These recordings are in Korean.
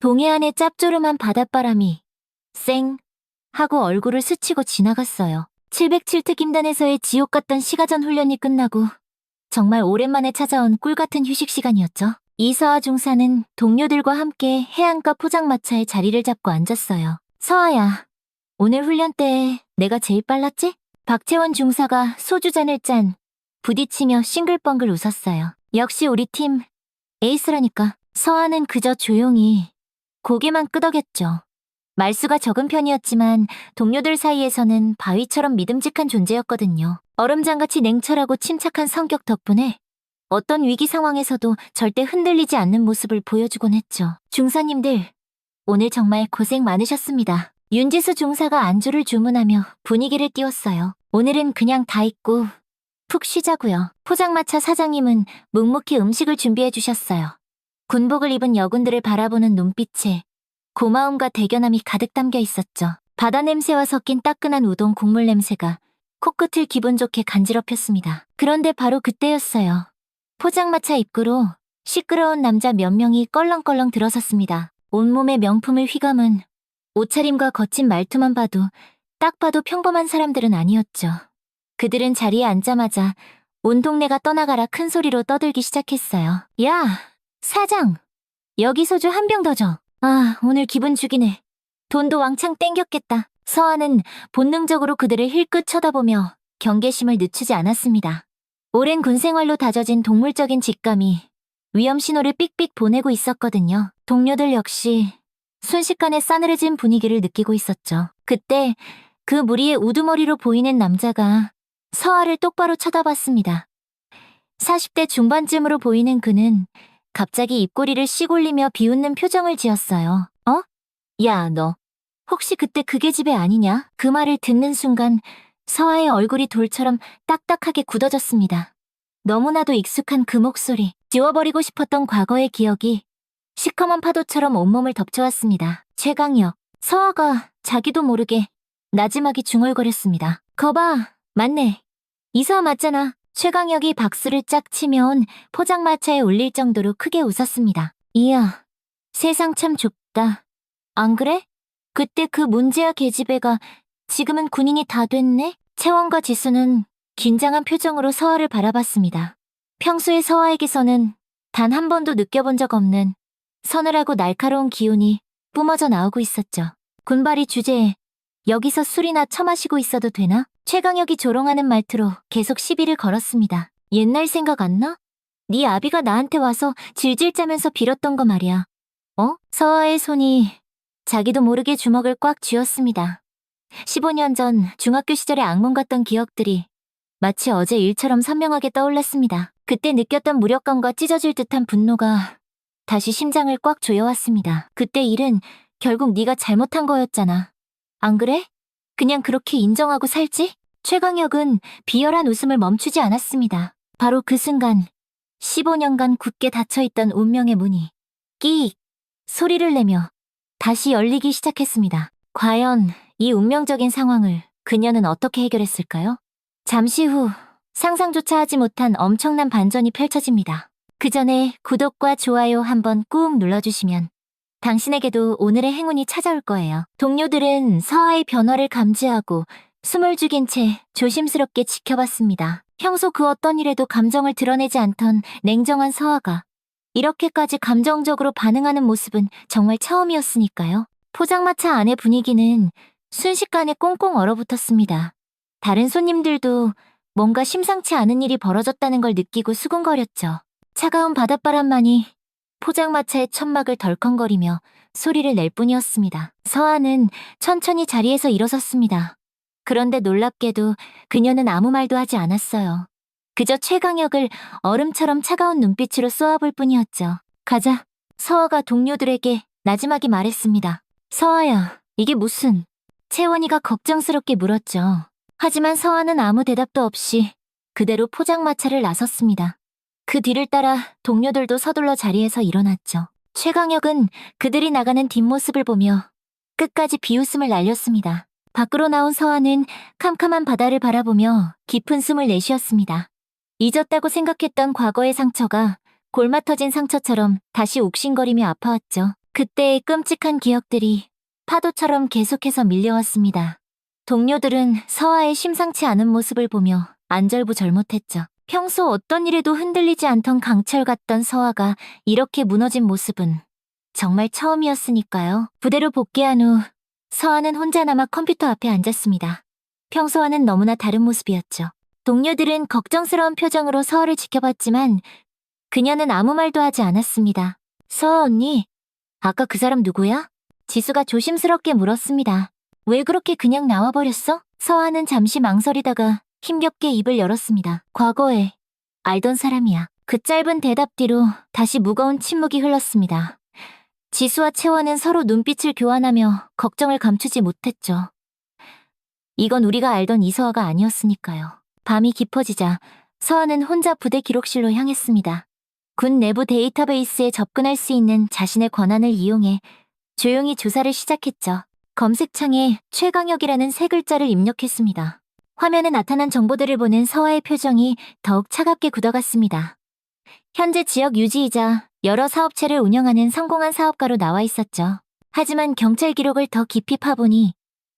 동해안의 짭조름한 바닷바람이 쌩 하고 얼굴을 스치고 지나갔어요. 707특임단에서의 지옥 같던 시가전 훈련이 끝나고 정말 오랜만에 찾아온 꿀같은 휴식 시간이었죠. 이서아 중사는 동료들과 함께 해안가 포장마차에 자리를 잡고 앉았어요. 서아야, 오늘 훈련 때 내가 제일 빨랐지? 박채원 중사가 소주잔을 짠 부딪히며 싱글벙글 웃었어요. 역시 우리 팀 에이스라니까. 서아는 그저 조용히 고개만 끄덕였죠. 말수가 적은 편이었지만 동료들 사이에서는 바위처럼 믿음직한 존재였거든요. 얼음장같이 냉철하고 침착한 성격 덕분에 어떤 위기 상황에서도 절대 흔들리지 않는 모습을 보여주곤 했죠. 중사님들, 오늘 정말 고생 많으셨습니다. 윤지수 중사가 안주를 주문하며 분위기를 띄웠어요. 오늘은 그냥 다 잊고 푹 쉬자고요. 포장마차 사장님은 묵묵히 음식을 준비해 주셨어요. 군복을 입은 여군들을 바라보는 눈빛에 고마움과 대견함이 가득 담겨 있었죠. 바다 냄새와 섞인 따끈한 우동 국물 냄새가 코끝을 기분 좋게 간지럽혔습니다. 그런데 바로 그때였어요. 포장마차 입구로 시끄러운 남자 몇 명이 껄렁껄렁 들어섰습니다. 온몸에 명품을 휘감은 옷차림과 거친 말투만 봐도 딱 봐도 평범한 사람들은 아니었죠. 그들은 자리에 앉자마자 온 동네가 떠나가라 큰 소리로 떠들기 시작했어요. 야, 사장! 여기 소주 한 병 더 줘. 아, 오늘 기분 죽이네. 돈도 왕창 땡겼겠다. 서아는 본능적으로 그들을 힐끗 쳐다보며 경계심을 늦추지 않았습니다. 오랜 군생활로 다져진 동물적인 직감이 위험 신호를 삑삑 보내고 있었거든요. 동료들 역시 순식간에 싸늘해진 분위기를 느끼고 있었죠. 그때 그 무리의 우두머리로 보이는 남자가 서아를 똑바로 쳐다봤습니다. 40대 중반쯤으로 보이는 그는 갑자기 입꼬리를 씩 올리며 비웃는 표정을 지었어요. 어? 야, 너 혹시 그때 그게 집에 아니냐? 그 말을 듣는 순간 서아의 얼굴이 돌처럼 딱딱하게 굳어졌습니다. 너무나도 익숙한 그 목소리, 지워버리고 싶었던 과거의 기억이 시커먼 파도처럼 온몸을 덮쳐왔습니다. 최강혁, 서아가 자기도 모르게 나지막이 중얼거렸습니다. 거봐, 맞네. 이서아 맞잖아. 최강혁이 박수를 짝 치면 포장마차에 울릴 정도로 크게 웃었습니다. 이야, 세상 참 좁다. 안 그래? 그때 그 문제야 계집애가 지금은 군인이 다 됐네? 채원과 지수는 긴장한 표정으로 서아를 바라봤습니다. 평소에 서아에게서는 단 한 번도 느껴본 적 없는 서늘하고 날카로운 기운이 뿜어져 나오고 있었죠. 군발이 주제에 여기서 술이나 처마시고 있어도 되나? 최강혁이 조롱하는 말투로 계속 시비를 걸었습니다. 옛날 생각 안 나? 네 아비가 나한테 와서 질질 짜면서 빌었던 거 말이야. 어? 서아의 손이 자기도 모르게 주먹을 꽉 쥐었습니다. 15년 전 중학교 시절의 악몽 같던 기억들이 마치 어제 일처럼 선명하게 떠올랐습니다. 그때 느꼈던 무력감과 찢어질 듯한 분노가 다시 심장을 꽉 조여왔습니다. 그때 일은 결국 네가 잘못한 거였잖아. 안 그래? 그냥 그렇게 인정하고 살지? 최강혁은 비열한 웃음을 멈추지 않았습니다. 바로 그 순간 15년간 굳게 닫혀있던 운명의 문이 끼익 소리를 내며 다시 열리기 시작했습니다. 과연 이 운명적인 상황을 그녀는 어떻게 해결했을까요? 잠시 후 상상조차 하지 못한 엄청난 반전이 펼쳐집니다. 그 전에 구독과 좋아요 한번 꾹 눌러주시면 당신에게도 오늘의 행운이 찾아올 거예요. 동료들은 서아의 변화를 감지하고 숨을 죽인 채 조심스럽게 지켜봤습니다. 평소 그 어떤 일에도 감정을 드러내지 않던 냉정한 서아가 이렇게까지 감정적으로 반응하는 모습은 정말 처음이었으니까요. 포장마차 안의 분위기는 순식간에 꽁꽁 얼어붙었습니다. 다른 손님들도 뭔가 심상치 않은 일이 벌어졌다는 걸 느끼고 수군거렸죠. 차가운 바닷바람만이 포장마차의 천막을 덜컹거리며 소리를 낼 뿐이었습니다. 서아는 천천히 자리에서 일어섰습니다. 그런데 놀랍게도 그녀는 아무 말도 하지 않았어요. 그저 최강혁을 얼음처럼 차가운 눈빛으로 쏘아볼 뿐이었죠. 가자. 서아가 동료들에게 나지막이 말했습니다. 서아야, 이게 무슨... 채원이가 걱정스럽게 물었죠. 하지만 서아는 아무 대답도 없이 그대로 포장마차를 나섰습니다. 그 뒤를 따라 동료들도 서둘러 자리에서 일어났죠. 최강혁은 그들이 나가는 뒷모습을 보며 끝까지 비웃음을 날렸습니다. 밖으로 나온 서아는 캄캄한 바다를 바라보며 깊은 숨을 내쉬었습니다. 잊었다고 생각했던 과거의 상처가 골마 터진 상처처럼 다시 욱신거리며 아파왔죠. 그때의 끔찍한 기억들이 파도처럼 계속해서 밀려왔습니다. 동료들은 서아의 심상치 않은 모습을 보며 안절부절못했죠. 평소 어떤 일에도 흔들리지 않던 강철 같던 서아가 이렇게 무너진 모습은 정말 처음이었으니까요. 부대로 복귀한 후 서아는 혼자 남아 컴퓨터 앞에 앉았습니다. 평소와는 너무나 다른 모습이었죠. 동료들은 걱정스러운 표정으로 서아를 지켜봤지만 그녀는 아무 말도 하지 않았습니다. 서아 언니, 아까 그 사람 누구야? 지수가 조심스럽게 물었습니다. 왜 그렇게 그냥 나와버렸어? 서아는 잠시 망설이다가 힘겹게 입을 열었습니다. 과거에 알던 사람이야. 그 짧은 대답 뒤로 다시 무거운 침묵이 흘렀습니다. 지수와 채원은 서로 눈빛을 교환하며 걱정을 감추지 못했죠. 이건 우리가 알던 이서아가 아니었으니까요. 밤이 깊어지자 서아는 혼자 부대 기록실로 향했습니다. 군 내부 데이터베이스에 접근할 수 있는 자신의 권한을 이용해 조용히 조사를 시작했죠. 검색창에 최강혁이라는 세 글자를 입력했습니다. 화면에 나타난 정보들을 보는 서아의 표정이 더욱 차갑게 굳어갔습니다. 현재 지역 유지이자 여러 사업체를 운영하는 성공한 사업가로 나와 있었죠. 하지만 경찰 기록을 더 깊이 파보니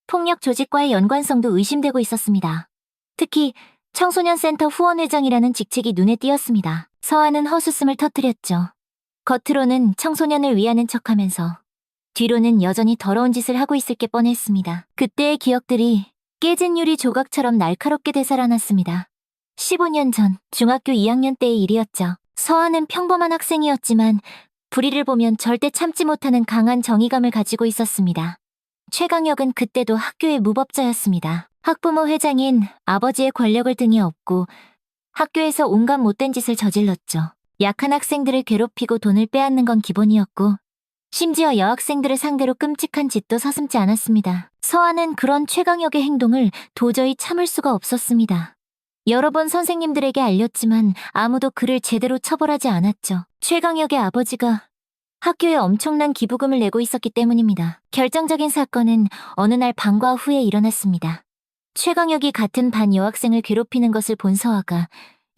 폭력 조직과의 연관성도 의심되고 있었습니다. 특히 청소년센터 후원회장이라는 직책이 눈에 띄었습니다. 서아는 헛웃음을 터뜨렸죠. 겉으로는 청소년을 위하는 척하면서 뒤로는 여전히 더러운 짓을 하고 있을 게 뻔했습니다. 그때의 기억들이 깨진 유리 조각처럼 날카롭게 되살아났습니다. 15년 전 중학교 2학년 때의 일이었죠. 서아는 평범한 학생이었지만 불의를 보면 절대 참지 못하는 강한 정의감을 가지고 있었습니다. 최강혁은 그때도 학교의 무법자였습니다. 학부모 회장인 아버지의 권력을 등에 업고 학교에서 온갖 못된 짓을 저질렀죠. 약한 학생들을 괴롭히고 돈을 빼앗는 건 기본이었고 심지어 여학생들을 상대로 끔찍한 짓도 서슴지 않았습니다. 서아는 그런 최강혁의 행동을 도저히 참을 수가 없었습니다. 여러 번 선생님들에게 알렸지만 아무도 그를 제대로 처벌하지 않았죠. 최강혁의 아버지가 학교에 엄청난 기부금을 내고 있었기 때문입니다. 결정적인 사건은 어느 날 방과 후에 일어났습니다. 최강혁이 같은 반 여학생을 괴롭히는 것을 본 서아가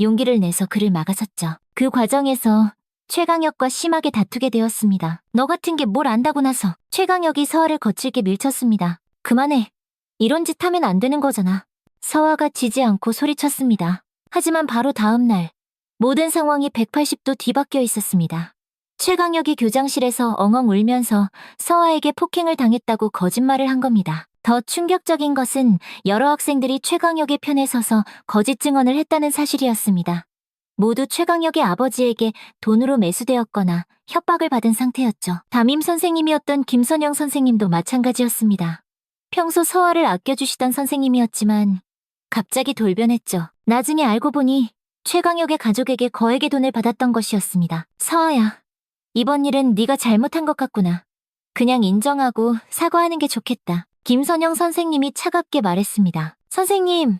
용기를 내서 그를 막아섰죠. 그 과정에서 최강혁과 심하게 다투게 되었습니다. 너 같은 게 뭘 안다고 나서. 최강혁이 서아를 거칠게 밀쳤습니다. 그만해. 이런 짓 하면 안 되는 거잖아. 서아가 지지 않고 소리쳤습니다. 하지만 바로 다음 날 모든 상황이 180도 뒤바뀌어 있었습니다. 최강혁이 교장실에서 엉엉 울면서 서아에게 폭행을 당했다고 거짓말을 한 겁니다. 더 충격적인 것은 여러 학생들이 최강혁의 편에 서서 거짓 증언을 했다는 사실이었습니다. 모두 최강혁의 아버지에게 돈으로 매수되었거나 협박을 받은 상태였죠. 담임 선생님이었던 김선영 선생님도 마찬가지였습니다. 평소 서아를 아껴주시던 선생님이었지만 갑자기 돌변했죠. 나중에 알고 보니 최강혁의 가족에게 거액의 돈을 받았던 것이었습니다. 서아야, 이번 일은 네가 잘못한 것 같구나. 그냥 인정하고 사과하는 게 좋겠다. 김선영 선생님이 차갑게 말했습니다. 선생님,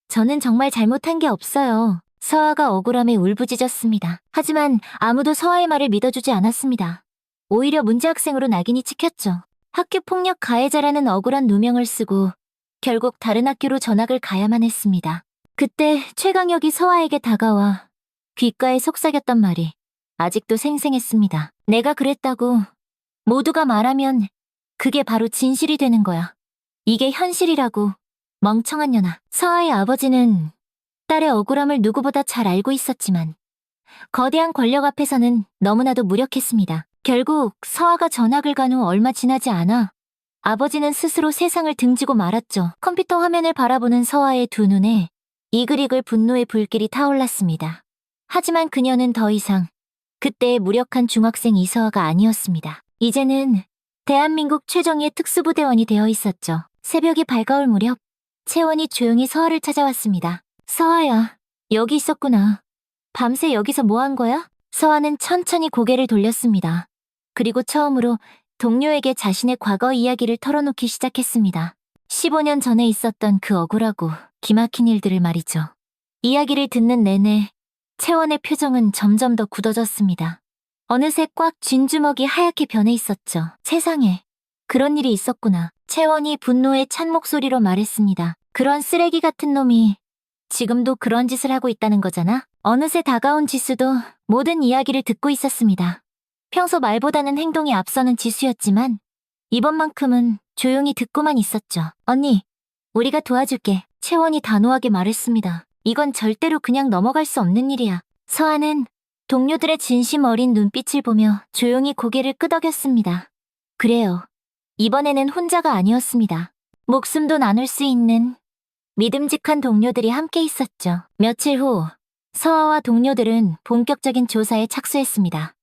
저는 정말 잘못한 게 없어요. 서아가 억울함에 울부짖었습니다. 하지만 아무도 서아의 말을 믿어주지 않았습니다. 오히려 문제 학생으로 낙인이 찍혔죠. 학교 폭력 가해자라는 억울한 누명을 쓰고 결국 다른 학교로 전학을 가야만 했습니다. 그때 최강혁이 서아에게 다가와 귓가에 속삭였던 말이 아직도 생생했습니다. 내가 그랬다고 모두가 말하면 그게 바로 진실이 되는 거야. 이게 현실이라고. 멍청한 년아. 서아의 아버지는 딸의 억울함을 누구보다 잘 알고 있었지만 거대한 권력 앞에서는 너무나도 무력했습니다. 결국 서아가 전학을 간 후 얼마 지나지 않아 아버지는 스스로 세상을 등지고 말았죠. 컴퓨터 화면을 바라보는 서아의 두 눈에 이글이글 분노의 불길이 타올랐습니다. 하지만 그녀는 더 이상 그때의 무력한 중학생 이서아가 아니었습니다. 이제는 대한민국 최정예 특수부대원이 되어 있었죠. 새벽이 밝아올 무렵 채원이 조용히 서아를 찾아왔습니다. 서아야, 여기 있었구나. 밤새 여기서 뭐 한 거야? 서아는 천천히 고개를 돌렸습니다. 그리고 처음으로 동료에게 자신의 과거 이야기를 털어놓기 시작했습니다. 15년 전에 있었던 그 억울하고 기막힌 일들을 말이죠. 이야기를 듣는 내내 채원의 표정은 점점 더 굳어졌습니다. 어느새 꽉 쥔 주먹이 하얗게 변해 있었죠. 세상에, 그런 일이 있었구나. 채원이 분노에 찬 목소리로 말했습니다. 그런 쓰레기 같은 놈이 지금도 그런 짓을 하고 있다는 거잖아? 어느새 다가온 지수도 모든 이야기를 듣고 있었습니다. 평소 말보다는 행동이 앞서는 지수였지만 이번만큼은 조용히 듣고만 있었죠. 언니, 우리가 도와줄게. 채원이 단호하게 말했습니다. 이건 절대로 그냥 넘어갈 수 없는 일이야. 서아는 동료들의 진심 어린 눈빛을 보며 조용히 고개를 끄덕였습니다. 그래요. 이번에는 혼자가 아니었습니다. 목숨도 나눌 수 있는 믿음직한 동료들이 함께 있었죠. 며칠 후 서아와 동료들은 본격적인 조사에 착수했습니다.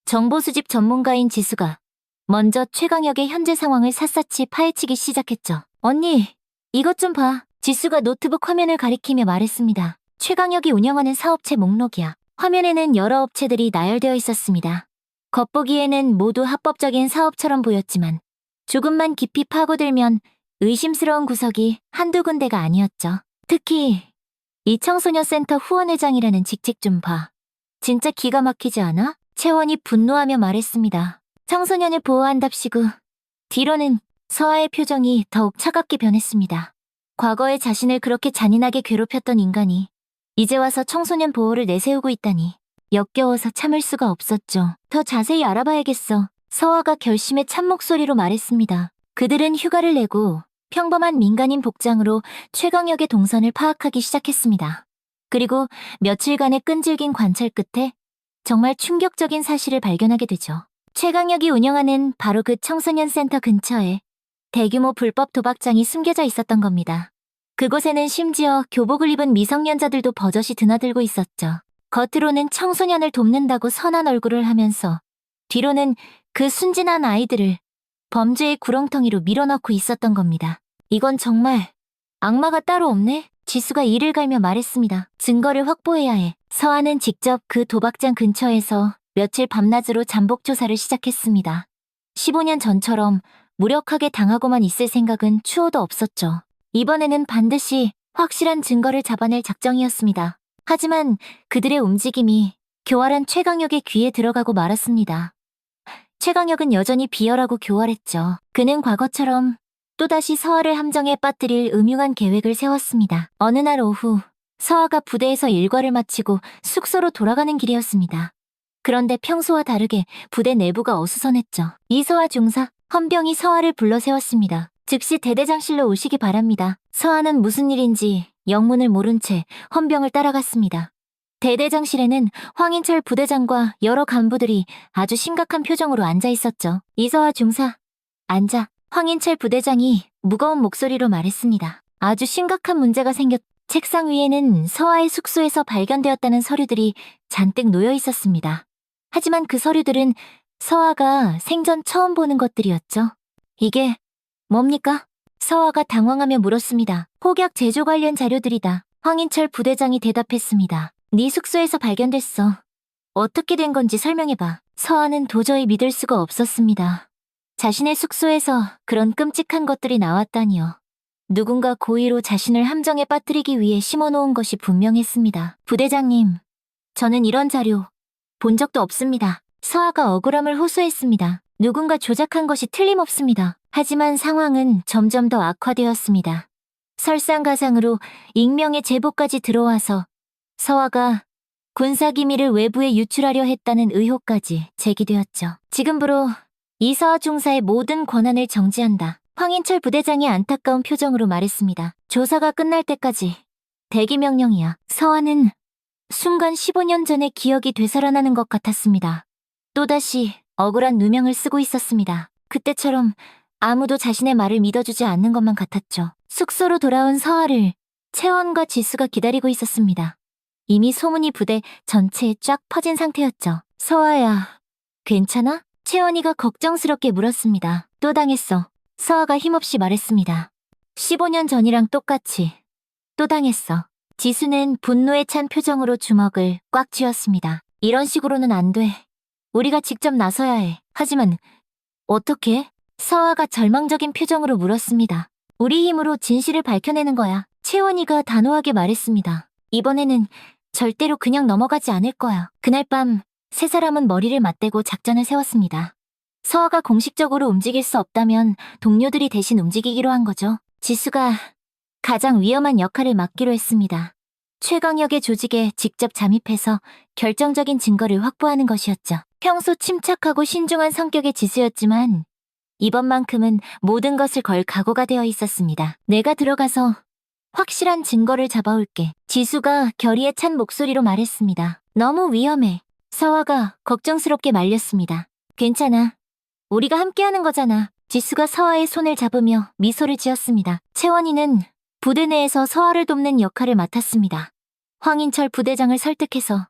정보 수집 전문가인 지수가 먼저 최강혁의 현재 상황을 샅샅이 파헤치기 시작했죠. 언니, 이것 좀 봐. 지수가 노트북 화면을 가리키며 말했습니다. 최강혁이 운영하는 사업체 목록이야. 화면에는 여러 업체들이 나열되어 있었습니다. 겉보기에는 모두 합법적인 사업처럼 보였지만 조금만 깊이 파고들면 의심스러운 구석이 한두 군데가 아니었죠. 특히 이 청소년센터 후원회장이라는 직책 좀 봐. 진짜 기가 막히지 않아? 채원이 분노하며 말했습니다. 청소년을 보호한답시고 뒤로는 서아의 표정이 더욱 차갑게 변했습니다. 과거에 자신을 그렇게 잔인하게 괴롭혔던 인간이 이제 와서 청소년 보호를 내세우고 있다니 역겨워서 참을 수가 없었죠. 더 자세히 알아봐야겠어. 서아가 결심의 찬 목소리로 말했습니다. 그들은 휴가를 내고 평범한 민간인 복장으로 최강혁의 동선을 파악하기 시작했습니다. 그리고 며칠간의 끈질긴 관찰 끝에 정말 충격적인 사실을 발견하게 되죠. 최강혁이 운영하는 바로 그 청소년 센터 근처에 대규모 불법 도박장이 숨겨져 있었던 겁니다. 그곳에는 심지어 교복을 입은 미성년자들도 버젓이 드나들고 있었죠. 겉으로는 청소년을 돕는다고 선한 얼굴을 하면서 뒤로는 그 순진한 아이들을 범죄의 구렁텅이로 밀어넣고 있었던 겁니다. 이건 정말 악마가 따로 없네? 지수가 이를 갈며 말했습니다. 증거를 확보해야 해. 서아는 직접 그 도박장 근처에서 며칠 밤낮으로 잠복 조사를 시작했습니다. 15년 전처럼 무력하게 당하고만 있을 생각은 추호도 없었죠. 이번에는 반드시 확실한 증거를 잡아낼 작정이었습니다. 하지만 그들의 움직임이 교활한 최강혁의 귀에 들어가고 말았습니다. 최강혁은 여전히 비열하고 교활했죠. 그는 과거처럼 또다시 서아를 함정에 빠뜨릴 음흉한 계획을 세웠습니다. 어느 날 오후, 서아가 부대에서 일과를 마치고 숙소로 돌아가는 길이었습니다. 그런데 평소와 다르게 부대 내부가 어수선했죠. 이서아 중사, 헌병이 서아를 불러 세웠습니다. 즉시 대대장실로 오시기 바랍니다. 서아는 무슨 일인지 영문을 모른 채 헌병을 따라갔습니다. 대대장실에는 황인철 부대장과 여러 간부들이 아주 심각한 표정으로 앉아 있었죠. 이서아 중사, 앉아. 황인철 부대장이 무거운 목소리로 말했습니다. 아주 심각한 문제가 책상 위에는 서아의 숙소에서 발견되었다는 서류들이 잔뜩 놓여 있었습니다. 하지만 그 서류들은 서아가 생전 처음 보는 것들이었죠. 이게 뭡니까? 서아가 당황하며 물었습니다. 폭약 제조 관련 자료들이다. 황인철 부대장이 대답했습니다. 네 숙소에서 발견됐어. 어떻게 된 건지 설명해봐. 서아는 도저히 믿을 수가 없었습니다. 자신의 숙소에서 그런 끔찍한 것들이 나왔다니요. 누군가 고의로 자신을 함정에 빠뜨리기 위해 심어놓은 것이 분명했습니다. 부대장님, 저는 이런 자료 본 적도 없습니다. 서아가 억울함을 호소했습니다. 누군가 조작한 것이 틀림없습니다. 하지만 상황은 점점 더 악화되었습니다. 설상가상으로 익명의 제보까지 들어와서 서아가 군사기밀을 외부에 유출하려 했다는 의혹까지 제기되었죠. 지금부로 이서아 중사의 모든 권한을 정지한다. 황인철 부대장이 안타까운 표정으로 말했습니다. 조사가 끝날 때까지 대기 명령이야. 서아는 순간 15년 전의 기억이 되살아나는 것 같았습니다. 또다시 억울한 누명을 쓰고 있었습니다. 그때처럼 아무도 자신의 말을 믿어주지 않는 것만 같았죠. 숙소로 돌아온 서아를 채원과 지수가 기다리고 있었습니다. 이미 소문이 부대 전체에 쫙 퍼진 상태였죠. 서아야, 괜찮아? 채원이가 걱정스럽게 물었습니다. 또 당했어. 서아가 힘없이 말했습니다. 15년 전이랑 똑같이 또 당했어. 지수는 분노에 찬 표정으로 주먹을 꽉 쥐었습니다. 이런 식으로는 안 돼. 우리가 직접 나서야 해. 하지만 어떻게? 서아가 절망적인 표정으로 물었습니다. 우리 힘으로 진실을 밝혀내는 거야. 채원이가 단호하게 말했습니다. 이번에는 절대로 그냥 넘어가지 않을 거야. 그날 밤 세 사람은 머리를 맞대고 작전을 세웠습니다. 서아가 공식적으로 움직일 수 없다면 동료들이 대신 움직이기로 한 거죠. 지수가 가장 위험한 역할을 맡기로 했습니다. 최강혁의 조직에 직접 잠입해서 결정적인 증거를 확보하는 것이었죠. 평소 침착하고 신중한 성격의 지수였지만 이번만큼은 모든 것을 걸 각오가 되어 있었습니다. 내가 들어가서 확실한 증거를 잡아올게. 지수가 결의에 찬 목소리로 말했습니다. 너무 위험해. 서아가 걱정스럽게 말렸습니다. 괜찮아. 우리가 함께하는 거잖아. 지수가 서아의 손을 잡으며 미소를 지었습니다. 채원이는 부대 내에서 서아를 돕는 역할을 맡았습니다. 황인철 부대장을 설득해서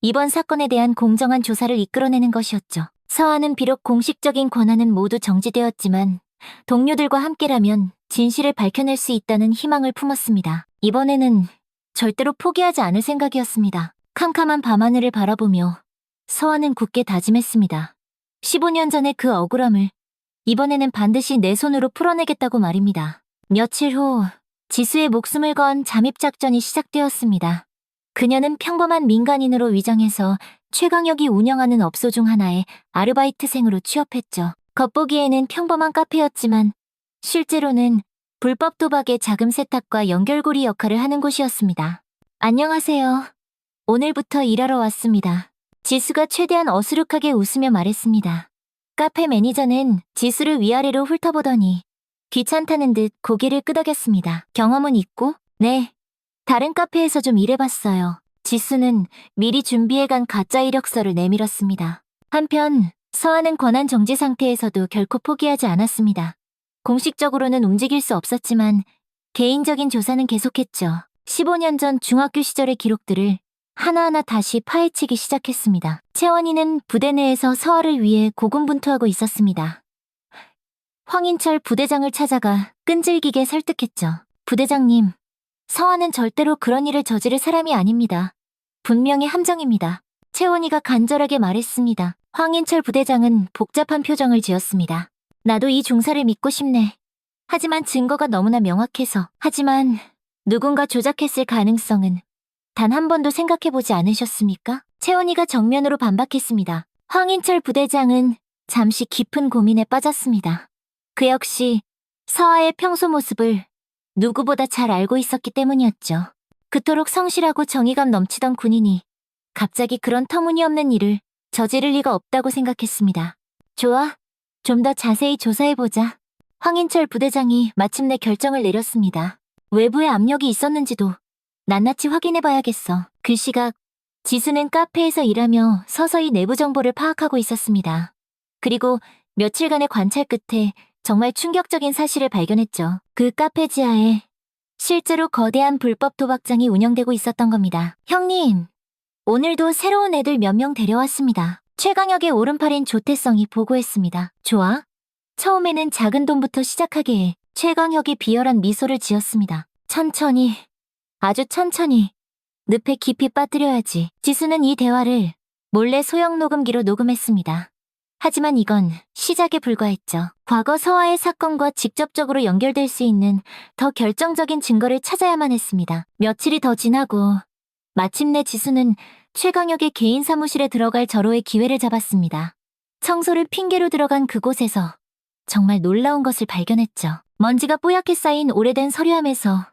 이번 사건에 대한 공정한 조사를 이끌어내는 것이었죠. 서아는 비록 공식적인 권한은 모두 정지되었지만 동료들과 함께라면 진실을 밝혀낼 수 있다는 희망을 품었습니다. 이번에는 절대로 포기하지 않을 생각이었습니다. 캄캄한 밤하늘을 바라보며 서아는 굳게 다짐했습니다. 15년 전의 그 억울함을 이번에는 반드시 내 손으로 풀어내겠다고 말입니다. 며칠 후 지수의 목숨을 건 잠입작전이 시작되었습니다. 그녀는 평범한 민간인으로 위장해서 최강혁이 운영하는 업소 중 하나에 아르바이트생으로 취업했죠. 겉보기에는 평범한 카페였지만 실제로는 불법 도박의 자금 세탁과 연결고리 역할을 하는 곳이었습니다. 안녕하세요. 오늘부터 일하러 왔습니다. 지수가 최대한 어수룩하게 웃으며 말했습니다. 카페 매니저는 지수를 위아래로 훑어보더니 귀찮다는 듯 고개를 끄덕였습니다. 경험은 있고? 네. 다른 카페에서 좀 일해봤어요. 지수는 미리 준비해간 가짜 이력서를 내밀었습니다. 한편 서아는 권한 정지 상태에서도 결코 포기하지 않았습니다. 공식적으로는 움직일 수 없었지만 개인적인 조사는 계속했죠. 15년 전 중학교 시절의 기록들을 하나하나 다시 파헤치기 시작했습니다. 채원이는 부대 내에서 서아를 위해 고군분투하고 있었습니다. 황인철 부대장을 찾아가 끈질기게 설득했죠. 부대장님, 서아는 절대로 그런 일을 저지를 사람이 아닙니다. 분명히 함정입니다. 채원이가 간절하게 말했습니다. 황인철 부대장은 복잡한 표정을 지었습니다. 나도 이 중사를 믿고 싶네. 하지만 증거가 너무나 명확해서. 하지만 누군가 조작했을 가능성은 단 한 번도 생각해보지 않으셨습니까? 채원이가 정면으로 반박했습니다. 황인철 부대장은 잠시 깊은 고민에 빠졌습니다. 그 역시 서아의 평소 모습을 누구보다 잘 알고 있었기 때문이었죠. 그토록 성실하고 정의감 넘치던 군인이 갑자기 그런 터무니없는 일을 저지를 리가 없다고 생각했습니다. 좋아. 좀 더 자세히 조사해보자. 황인철 부대장이 마침내 결정을 내렸습니다. 외부의 압력이 있었는지도 낱낱이 확인해봐야겠어. 그 시각 지수는 카페에서 일하며 서서히 내부 정보를 파악하고 있었습니다. 그리고 며칠간의 관찰 끝에 정말 충격적인 사실을 발견했죠. 그 카페 지하에 실제로 거대한 불법 도박장이 운영되고 있었던 겁니다. 형님, 오늘도 새로운 애들 몇 명 데려왔습니다. 최강혁의 오른팔인 조태성이 보고했습니다. 좋아. 처음에는 작은 돈부터 시작하게 해 최강혁이 비열한 미소를 지었습니다. 천천히, 아주 천천히, 늪에 깊이 빠뜨려야지. 지수는 이 대화를 몰래 소형 녹음기로 녹음했습니다. 하지만 이건 시작에 불과했죠. 과거 서아의 사건과 직접적으로 연결될 수 있는 더 결정적인 증거를 찾아야만 했습니다. 며칠이 더 지나고 마침내 지수는 최강혁의 개인 사무실에 들어갈 절호의 기회를 잡았습니다. 청소를 핑계로 들어간 그곳에서 정말 놀라운 것을 발견했죠. 먼지가 뽀얗게 쌓인 오래된 서류함에서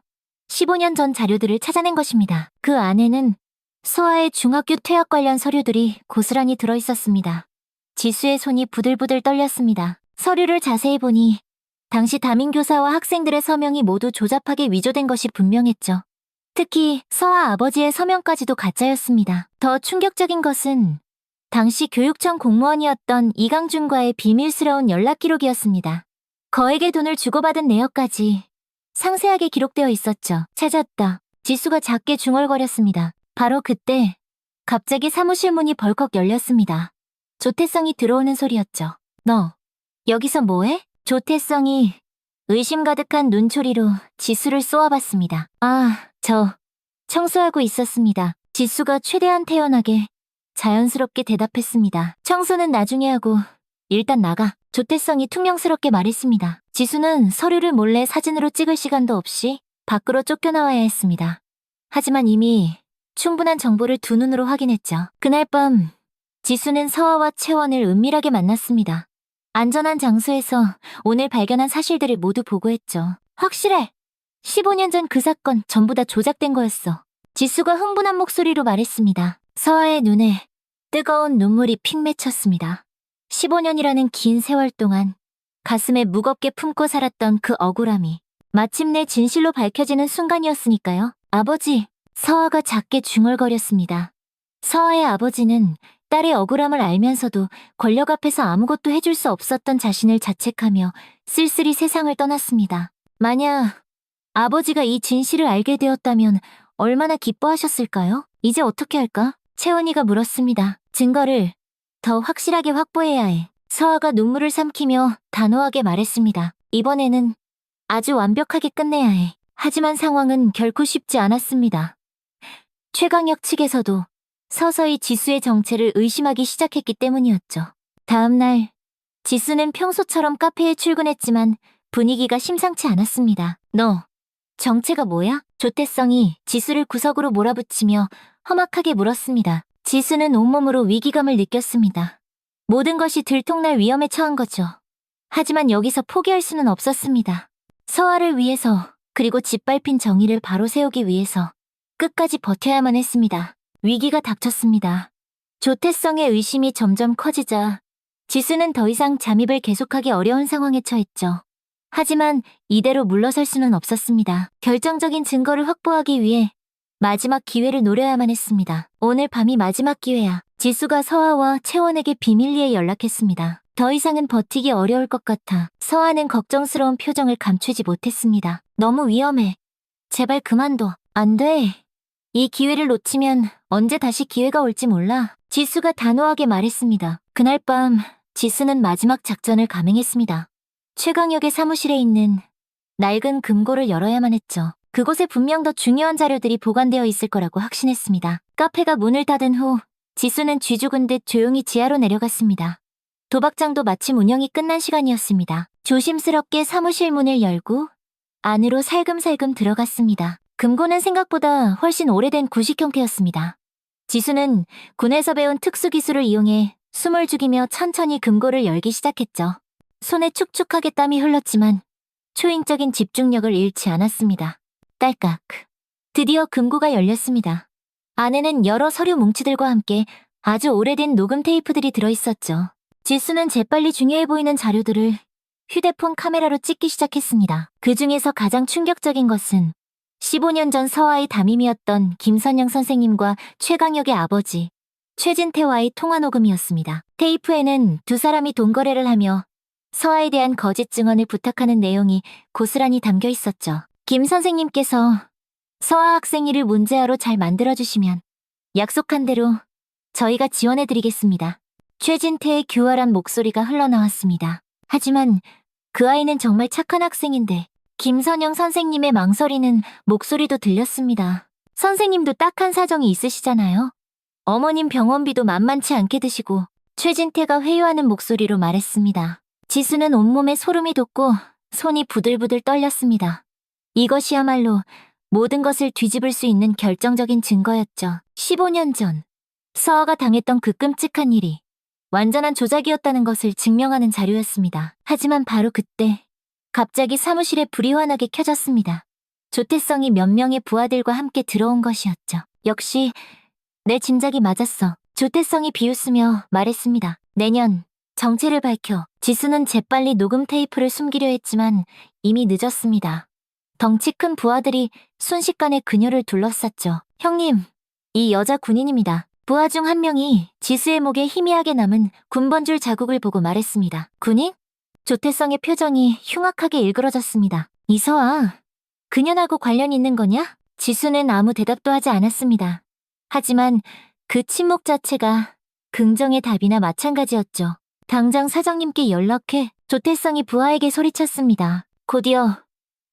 15년 전 자료들을 찾아낸 것입니다. 그 안에는 서아의 중학교 퇴학 관련 서류들이 고스란히 들어있었습니다. 지수의 손이 부들부들 떨렸습니다. 서류를 자세히 보니 당시 담임교사와 학생들의 서명이 모두 조잡하게 위조된 것이 분명했죠. 특히 서아 아버지의 서명까지도 가짜였습니다. 더 충격적인 것은 당시 교육청 공무원이었던 이강준과의 비밀스러운 연락 기록이었습니다. 거액의 돈을 주고받은 내역까지 상세하게 기록되어 있었죠. 찾았다. 지수가 작게 중얼거렸습니다. 바로 그때 갑자기 사무실 문이 벌컥 열렸습니다. 조태성이 들어오는 소리였죠. 너 여기서 뭐해? 조태성이 의심 가득한 눈초리로 지수를 쏘아봤습니다. 저 청소하고 있었습니다. 지수가 최대한 태연하게 자연스럽게 대답했습니다. 청소는 나중에 하고 일단 나가. 조태성이 퉁명스럽게 말했습니다. 지수는 서류를 몰래 사진으로 찍을 시간도 없이 밖으로 쫓겨나와야 했습니다. 하지만 이미 충분한 정보를 두 눈으로 확인했죠. 그날 밤 지수는 서아와 채원을 은밀하게 만났습니다. 안전한 장소에서 오늘 발견한 사실들을 모두 보고했죠. 확실해. 15년 전 그 사건 전부 다 조작된 거였어. 지수가 흥분한 목소리로 말했습니다. 서아의 눈에 뜨거운 눈물이 픽 맺혔습니다. 15년이라는 긴 세월 동안 가슴에 무겁게 품고 살았던 그 억울함이 마침내 진실로 밝혀지는 순간이었으니까요. 아버지, 서아가 작게 중얼거렸습니다. 서아의 아버지는 딸의 억울함을 알면서도 권력 앞에서 아무것도 해줄 수 없었던 자신을 자책하며 쓸쓸히 세상을 떠났습니다. 만약 아버지가 이 진실을 알게 되었다면 얼마나 기뻐하셨을까요? 이제 어떻게 할까? 채원이가 물었습니다. 증거를 더 확실하게 확보해야 해. 서아가 눈물을 삼키며 단호하게 말했습니다. 이번에는 아주 완벽하게 끝내야 해. 하지만 상황은 결코 쉽지 않았습니다. 최강혁 측에서도 서서히 지수의 정체를 의심하기 시작했기 때문이었죠. 다음 날, 지수는 평소처럼 카페에 출근했지만 분위기가 심상치 않았습니다. 너, 정체가 뭐야? 조태성이 지수를 구석으로 몰아붙이며 험악하게 물었습니다. 지수는 온몸으로 위기감을 느꼈습니다. 모든 것이 들통날 위험에 처한 거죠. 하지만 여기서 포기할 수는 없었습니다. 서아를 위해서, 그리고 짓밟힌 정의를 바로 세우기 위해서 끝까지 버텨야만 했습니다. 위기가 닥쳤습니다. 조태성의 의심이 점점 커지자 지수는 더 이상 잠입을 계속하기 어려운 상황에 처했죠. 하지만 이대로 물러설 수는 없었습니다. 결정적인 증거를 확보하기 위해 마지막 기회를 노려야만 했습니다. 오늘 밤이 마지막 기회야. 지수가 서아와 채원에게 비밀리에 연락했습니다. 더 이상은 버티기 어려울 것 같아 서아는 걱정스러운 표정을 감추지 못했습니다. 너무 위험해. 제발 그만둬. 안 돼. 이 기회를 놓치면 언제 다시 기회가 올지 몰라. 지수가 단호하게 말했습니다. 그날 밤 지수는 마지막 작전을 감행했습니다. 최강혁의 사무실에 있는 낡은 금고를 열어야만 했죠. 그곳에 분명 더 중요한 자료들이 보관되어 있을 거라고 확신했습니다. 카페가 문을 닫은 후 지수는 쥐죽은 듯 조용히 지하로 내려갔습니다. 도박장도 마침 운영이 끝난 시간이었습니다. 조심스럽게 사무실 문을 열고 안으로 살금살금 들어갔습니다. 금고는 생각보다 훨씬 오래된 구식 형태였습니다. 지수는 군에서 배운 특수기술을 이용해 숨을 죽이며 천천히 금고를 열기 시작했죠. 손에 축축하게 땀이 흘렀지만 초인적인 집중력을 잃지 않았습니다. 딸깍. 드디어 금고가 열렸습니다. 안에는 여러 서류 뭉치들과 함께 아주 오래된 녹음 테이프들이 들어있었죠. 지수는 재빨리 중요해 보이는 자료들을 휴대폰 카메라로 찍기 시작했습니다. 그 중에서 가장 충격적인 것은 15년 전 서아의 담임이었던 김선영 선생님과 최강혁의 아버지 최진태와의 통화 녹음이었습니다. 테이프에는 두 사람이 돈 거래를 하며 서아에 대한 거짓 증언을 부탁하는 내용이 고스란히 담겨 있었죠. 김 선생님께서 서아 학생이를 문제아로 잘 만들어주시면 약속한 대로 저희가 지원해드리겠습니다. 최진태의 교활한 목소리가 흘러나왔습니다. 하지만 그 아이는 정말 착한 학생인데 김선영 선생님의 망설이는 목소리도 들렸습니다. 선생님도 딱한 사정이 있으시잖아요. 어머님 병원비도 만만치 않게 드시고 최진태가 회유하는 목소리로 말했습니다. 지수는 온몸에 소름이 돋고 손이 부들부들 떨렸습니다. 이것이야말로 모든 것을 뒤집을 수 있는 결정적인 증거였죠. 15년 전 서아가 당했던 그 끔찍한 일이 완전한 조작이었다는 것을 증명하는 자료였습니다. 하지만 바로 그때 갑자기 사무실에 불이 환하게 켜졌습니다. 조태성이 몇 명의 부하들과 함께 들어온 것이었죠. 역시 내 짐작이 맞았어. 조태성이 비웃으며 말했습니다. 내년 정체를 밝혀. 지수는 재빨리 녹음 테이프를 숨기려 했지만 이미 늦었습니다. 덩치 큰 부하들이 순식간에 그녀를 둘러쌌죠. 형님, 이 여자 군인입니다. 부하 중 한 명이 지수의 목에 희미하게 남은 군번줄 자국을 보고 말했습니다. 군인? 조태성의 표정이 흉악하게 일그러졌습니다. 이서아, 그년하고 관련 있는 거냐? 지수는 아무 대답도 하지 않았습니다. 하지만 그 침묵 자체가 긍정의 답이나 마찬가지였죠. 당장 사장님께 연락해. 조태성이 부하에게 소리쳤습니다. 곧이어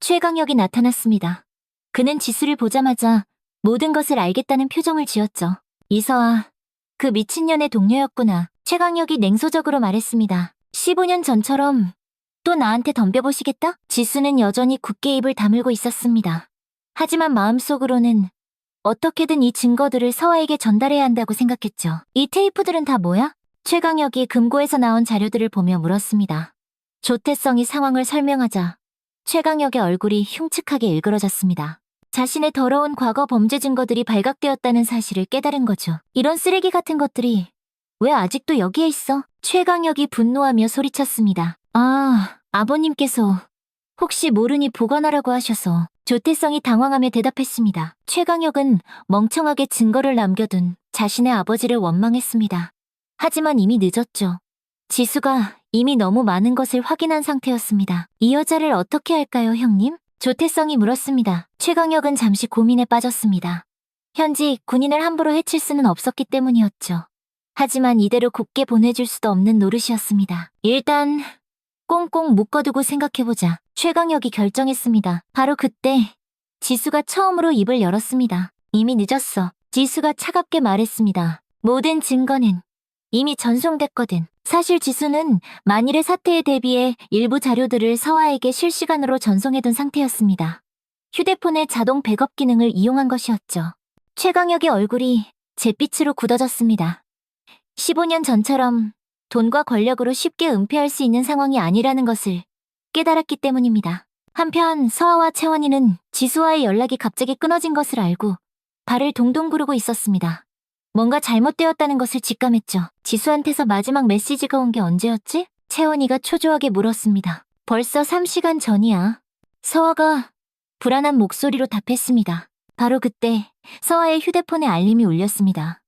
최강혁이 나타났습니다. 그는 지수를 보자마자 모든 것을 알겠다는 표정을 지었죠. 이서아, 그 미친년의 동료였구나. 최강혁이 냉소적으로 말했습니다. 15년 전처럼 또 나한테 덤벼보시겠다? 지수는 여전히 굳게 입을 다물고 있었습니다. 하지만 마음속으로는 어떻게든 이 증거들을 서아에게 전달해야 한다고 생각했죠. 이 테이프들은 다 뭐야? 최강혁이 금고에서 나온 자료들을 보며 물었습니다. 조태성이 상황을 설명하자 최강혁의 얼굴이 흉측하게 일그러졌습니다. 자신의 더러운 과거 범죄 증거들이 발각되었다는 사실을 깨달은 거죠. 이런 쓰레기 같은 것들이 왜 아직도 여기에 있어? 최강혁이 분노하며 소리쳤습니다. 아버님께서 혹시 모르니 보관하라고 하셔서. 조태성이 당황하며 대답했습니다. 최강혁은 멍청하게 증거를 남겨둔 자신의 아버지를 원망했습니다. 하지만 이미 늦었죠. 지수가 이미 너무 많은 것을 확인한 상태였습니다. 이 여자를 어떻게 할까요, 형님? 조태성이 물었습니다. 최강혁은 잠시 고민에 빠졌습니다. 현지 군인을 함부로 해칠 수는 없었기 때문이었죠. 하지만 이대로 곱게 보내줄 수도 없는 노릇이었습니다. 일단 꽁꽁 묶어두고 생각해보자. 최강혁이 결정했습니다. 바로 그때 지수가 처음으로 입을 열었습니다. 이미 늦었어. 지수가 차갑게 말했습니다. 모든 증거는 이미 전송됐거든. 사실 지수는 만일의 사태에 대비해 일부 자료들을 서아에게 실시간으로 전송해둔 상태였습니다. 휴대폰의 자동 백업 기능을 이용한 것이었죠. 최강혁의 얼굴이 잿빛으로 굳어졌습니다. 15년 전처럼 돈과 권력으로 쉽게 은폐할 수 있는 상황이 아니라는 것을 깨달았기 때문입니다. 한편 서아와 채원이는 지수와의 연락이 갑자기 끊어진 것을 알고 발을 동동 구르고 있었습니다. 뭔가 잘못되었다는 것을 직감했죠. 지수한테서 마지막 메시지가 온 게 언제였지? 채원이가 초조하게 물었습니다. 벌써 3시간 전이야. 서아가 불안한 목소리로 답했습니다. 바로 그때 서아의 휴대폰에 알림이 울렸습니다.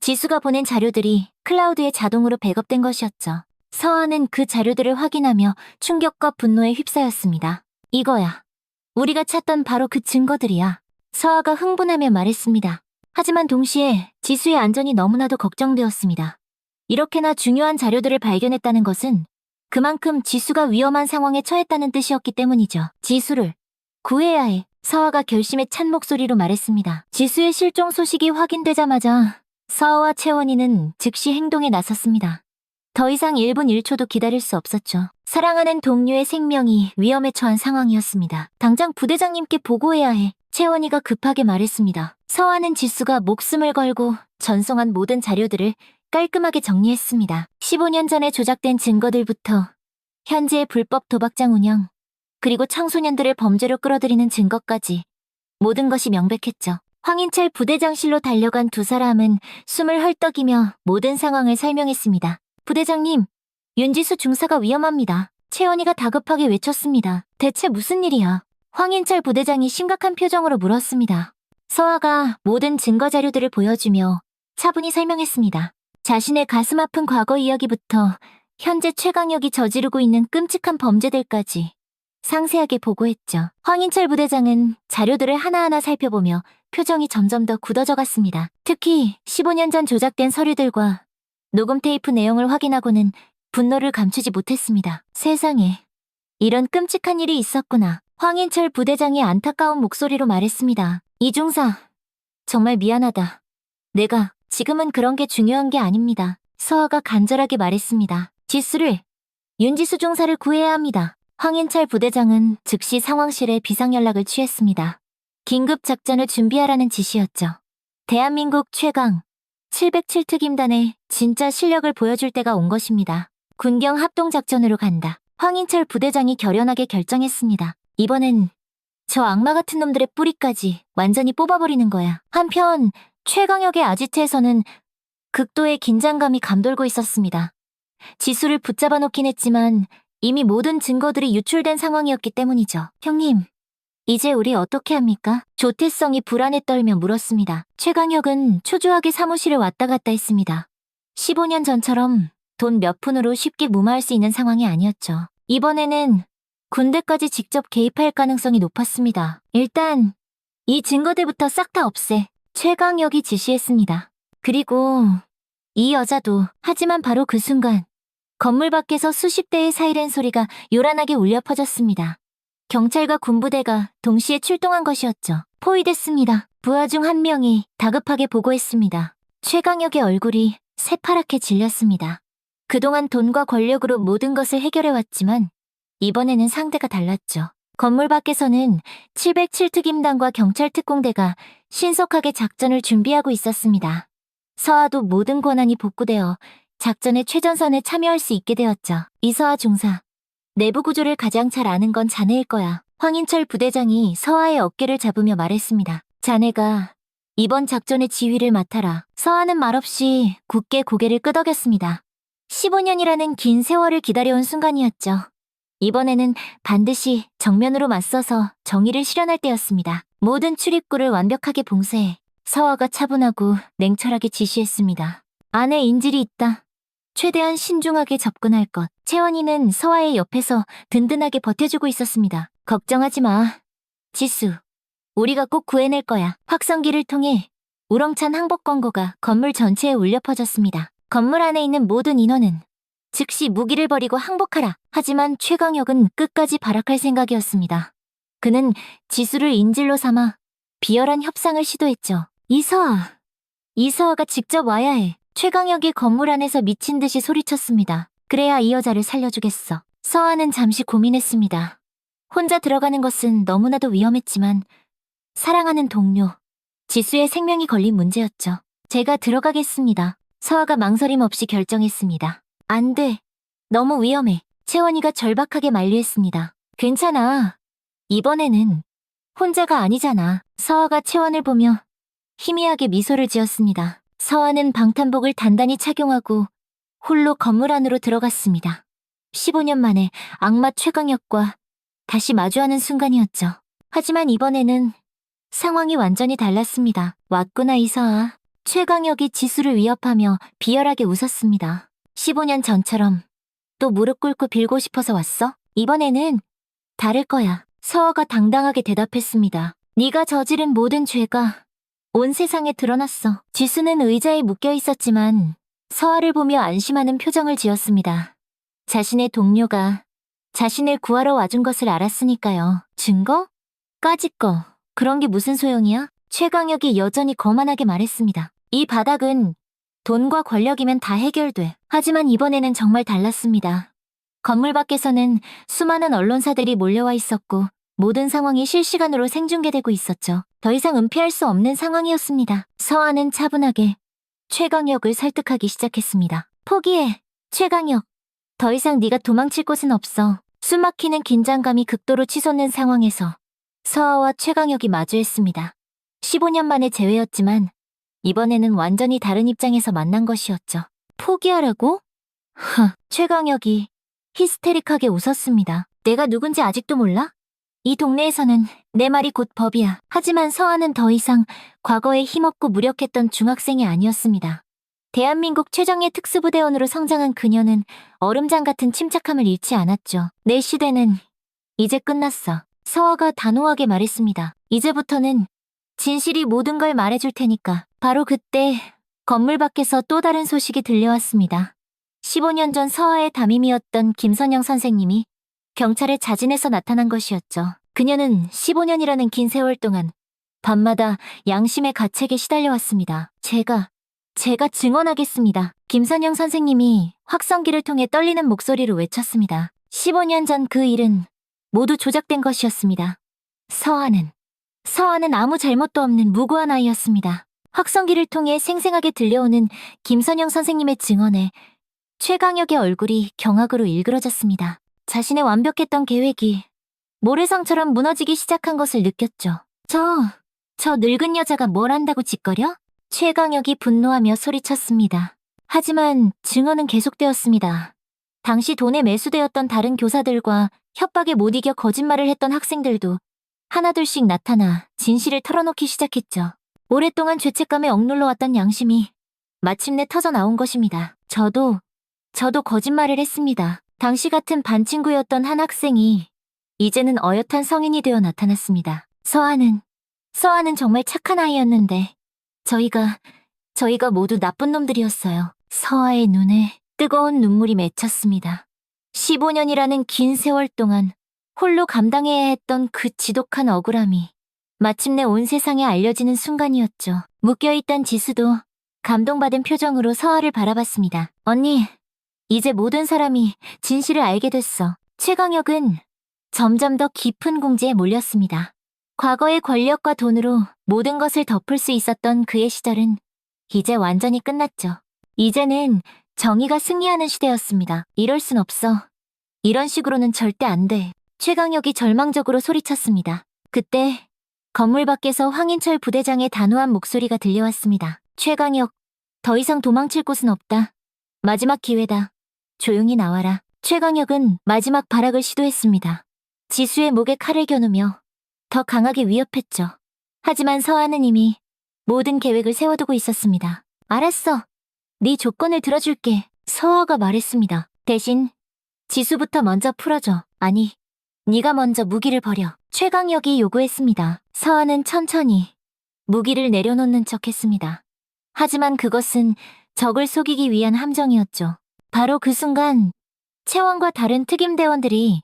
지수가 보낸 자료들이 클라우드에 자동으로 백업된 것이었죠. 서아는 그 자료들을 확인하며 충격과 분노에 휩싸였습니다. 이거야. 우리가 찾던 바로 그 증거들이야. 서아가 흥분하며 말했습니다. 하지만 동시에 지수의 안전이 너무나도 걱정되었습니다. 이렇게나 중요한 자료들을 발견했다는 것은 그만큼 지수가 위험한 상황에 처했다는 뜻이었기 때문이죠. 지수를 구해야 해. 서아가 결심에 찬 목소리로 말했습니다. 지수의 실종 소식이 확인되자마자 서아와 채원이는 즉시 행동에 나섰습니다. 더 이상 1분 1초도 기다릴 수 없었죠. 사랑하는 동료의 생명이 위험에 처한 상황이었습니다. 당장 부대장님께 보고해야 해. 채원이가 급하게 말했습니다. 서아는 지수가 목숨을 걸고 전송한 모든 자료들을 깔끔하게 정리했습니다. 15년 전에 조작된 증거들부터 현재의 불법 도박장 운영, 그리고 청소년들을 범죄로 끌어들이는 증거까지 모든 것이 명백했죠. 황인철 부대장실로 달려간 두 사람은 숨을 헐떡이며 모든 상황을 설명했습니다. 부대장님, 윤지수 중사가 위험합니다. 채원이가 다급하게 외쳤습니다. 대체 무슨 일이야? 황인철 부대장이 심각한 표정으로 물었습니다. 서아가 모든 증거 자료들을 보여주며 차분히 설명했습니다. 자신의 가슴 아픈 과거 이야기부터 현재 최강혁이 저지르고 있는 끔찍한 범죄들까지 상세하게 보고했죠. 황인철 부대장은 자료들을 하나하나 살펴보며 표정이 점점 더 굳어져 갔습니다. 특히 15년 전 조작된 서류들과 녹음 테이프 내용을 확인하고는 분노를 감추지 못했습니다. 세상에, 이런 끔찍한 일이 있었구나. 황인철 부대장이 안타까운 목소리로 말했습니다. 이중사, 정말 미안하다. 내가 지금은 그런 게 중요한 게 아닙니다. 서아가 간절하게 말했습니다. 지수를, 윤지수 중사를 구해야 합니다. 황인철 부대장은 즉시 상황실에 비상연락을 취했습니다. 긴급 작전을 준비하라는 지시였죠. 대한민국 최강 707특임단의 진짜 실력을 보여줄 때가 온 것입니다. 군경 합동작전으로 간다. 황인철 부대장이 결연하게 결정했습니다. 이번엔 저 악마 같은 놈들의 뿌리까지 완전히 뽑아버리는 거야. 한편 최강혁의 아지트에서는 극도의 긴장감이 감돌고 있었습니다. 지수를 붙잡아 놓긴 했지만 이미 모든 증거들이 유출된 상황이었기 때문이죠. 형님, 이제 우리 어떻게 합니까? 조태성이 불안에 떨며 물었습니다. 최강혁은 초조하게 사무실에 왔다 갔다 했습니다. 15년 전처럼 돈 몇 푼으로 쉽게 무마할 수 있는 상황이 아니었죠. 이번에는 군대까지 직접 개입할 가능성이 높았습니다. 일단 이 증거들부터 싹 다 없애. 최강혁이 지시했습니다. 그리고 이 여자도. 하지만 바로 그 순간 건물 밖에서 수십 대의 사이렌 소리가 요란하게 울려 퍼졌습니다. 경찰과 군부대가 동시에 출동한 것이었죠. 포위됐습니다. 부하 중 한 명이 다급하게 보고했습니다. 최강혁의 얼굴이 새파랗게 질렸습니다. 그동안 돈과 권력으로 모든 것을 해결해왔지만 이번에는 상대가 달랐죠. 건물 밖에서는 707특임단과 경찰특공대가 신속하게 작전을 준비하고 있었습니다. 서아도 모든 권한이 복구되어 작전의 최전선에 참여할 수 있게 되었죠. 이서아 중사, 내부 구조를 가장 잘 아는 건 자네일 거야. 황인철 부대장이 서아의 어깨를 잡으며 말했습니다. 자네가 이번 작전의 지휘를 맡아라. 서한은 말없이 굳게 고개를 끄덕였습니다. 15년이라는 긴 세월을 기다려온 순간이었죠. 이번에는 반드시 정면으로 맞서서 정의를 실현할 때였습니다. 모든 출입구를 완벽하게 봉쇄해 서화가 차분하고 냉철하게 지시했습니다. 안에 인질이 있다. 최대한 신중하게 접근할 것. 채원이는 서화의 옆에서 든든하게 버텨주고 있었습니다. 걱정하지 마. 지수. 우리가 꼭 구해낼 거야. 확성기를 통해 우렁찬 항복 권고가 건물 전체에 울려 퍼졌습니다. 건물 안에 있는 모든 인원은 즉시 무기를 버리고 항복하라. 하지만 최강혁은 끝까지 발악할 생각이었습니다. 그는 지수를 인질로 삼아 비열한 협상을 시도했죠. 이서아가 직접 와야 해. 최강혁이 건물 안에서 미친 듯이 소리쳤습니다. 그래야 이 여자를 살려주겠어. 서아는 잠시 고민했습니다. 혼자 들어가는 것은 너무나도 위험했지만 사랑하는 동료, 지수의 생명이 걸린 문제였죠. 제가 들어가겠습니다. 서아가 망설임 없이 결정했습니다. 안 돼. 너무 위험해. 채원이가 절박하게 만류했습니다. 괜찮아. 이번에는 혼자가 아니잖아. 서아가 채원을 보며 희미하게 미소를 지었습니다. 서아는 방탄복을 단단히 착용하고 홀로 건물 안으로 들어갔습니다. 15년 만에 악마 최강혁과 다시 마주하는 순간이었죠. 하지만 이번에는 상황이 완전히 달랐습니다. 왔구나 이서아. 최강혁이 지수를 위협하며 비열하게 웃었습니다. 15년 전처럼 또 무릎 꿇고 빌고 싶어서 왔어? 이번에는 다를 거야. 서아가 당당하게 대답했습니다. 네가 저지른 모든 죄가 온 세상에 드러났어. 지수는 의자에 묶여 있었지만 서아를 보며 안심하는 표정을 지었습니다. 자신의 동료가 자신을 구하러 와준 것을 알았으니까요. 증거? 까짓 거. 그런 게 무슨 소용이야? 최강혁이 여전히 거만하게 말했습니다. 이 바닥은 돈과 권력이면 다 해결돼. 하지만 이번에는 정말 달랐습니다. 건물 밖에서는 수많은 언론사들이 몰려와 있었고 모든 상황이 실시간으로 생중계되고 있었죠. 더 이상 은폐할 수 없는 상황이었습니다. 서아는 차분하게 최강혁을 설득하기 시작했습니다. 포기해, 최강혁. 더 이상 네가 도망칠 곳은 없어. 숨막히는 긴장감이 극도로 치솟는 상황에서 서아와 최강혁이 마주했습니다. 15년 만의 재회였지만 이번에는 완전히 다른 입장에서 만난 것이었죠. 포기하라고? 최강혁이 히스테릭하게 웃었습니다. 내가 누군지 아직도 몰라? 이 동네에서는 내 말이 곧 법이야. 하지만 서아는 더 이상 과거에 힘없고 무력했던 중학생이 아니었습니다. 대한민국 최정예 특수부대원으로 성장한 그녀는 얼음장 같은 침착함을 잃지 않았죠. 내 시대는 이제 끝났어. 서아가 단호하게 말했습니다. 이제부터는 진실이 모든 걸 말해줄 테니까. 바로 그때 건물 밖에서 또 다른 소식이 들려왔습니다. 15년 전 서아의 담임이었던 김선영 선생님이 경찰에 자진해서 나타난 것이었죠. 그녀는 15년이라는 긴 세월 동안 밤마다 양심의 가책에 시달려왔습니다. 제가 증언하겠습니다. 김선영 선생님이 확성기를 통해 떨리는 목소리로 외쳤습니다. 15년 전 그 일은 모두 조작된 것이었습니다. 서아는 아무 잘못도 없는 무고한 아이였습니다. 확성기를 통해 생생하게 들려오는 김선영 선생님의 증언에 최강혁의 얼굴이 경악으로 일그러졌습니다. 자신의 완벽했던 계획이 모래성처럼 무너지기 시작한 것을 느꼈죠. 저 늙은 여자가 뭘 안다고 짓거려? 최강혁이 분노하며 소리쳤습니다. 하지만 증언은 계속되었습니다. 당시 돈에 매수되었던 다른 교사들과 협박에 못 이겨 거짓말을 했던 학생들도 하나둘씩 나타나 진실을 털어놓기 시작했죠. 오랫동안 죄책감에 억눌러 왔던 양심이 마침내 터져나온 것입니다. 저도 거짓말을 했습니다. 당시 같은 반친구였던 한 학생이 이제는 어엿한 성인이 되어 나타났습니다. 서아는 정말 착한 아이였는데 저희가 모두 나쁜 놈들이었어요. 서아의 눈에 뜨거운 눈물이 맺혔습니다. 15년이라는 긴 세월 동안 홀로 감당해야 했던 그 지독한 억울함이 마침내 온 세상에 알려지는 순간이었죠. 묶여있던 지수도 감동받은 표정으로 서아를 바라봤습니다. 언니, 이제 모든 사람이 진실을 알게 됐어. 최강혁은 점점 더 깊은 궁지에 몰렸습니다. 과거의 권력과 돈으로 모든 것을 덮을 수 있었던 그의 시절은 이제 완전히 끝났죠. 이제는 정의가 승리하는 시대였습니다. 이럴 순 없어. 이런 식으로는 절대 안 돼. 최강혁이 절망적으로 소리쳤습니다. 그때 건물 밖에서 황인철 부대장의 단호한 목소리가 들려왔습니다. 최강혁, 더 이상 도망칠 곳은 없다. 마지막 기회다. 조용히 나와라. 최강혁은 마지막 발악을 시도했습니다. 지수의 목에 칼을 겨누며 더 강하게 위협했죠. 하지만 서하는 이미 모든 계획을 세워두고 있었습니다. 알았어. 네 조건을 들어줄게. 서하가 말했습니다. 대신 지수부터 먼저 풀어줘. 아니, 네가 먼저 무기를 버려. 최강혁이 요구했습니다. 서하는 천천히 무기를 내려놓는 척했습니다. 하지만 그것은 적을 속이기 위한 함정이었죠. 바로 그 순간 채원과 다른 특임대원들이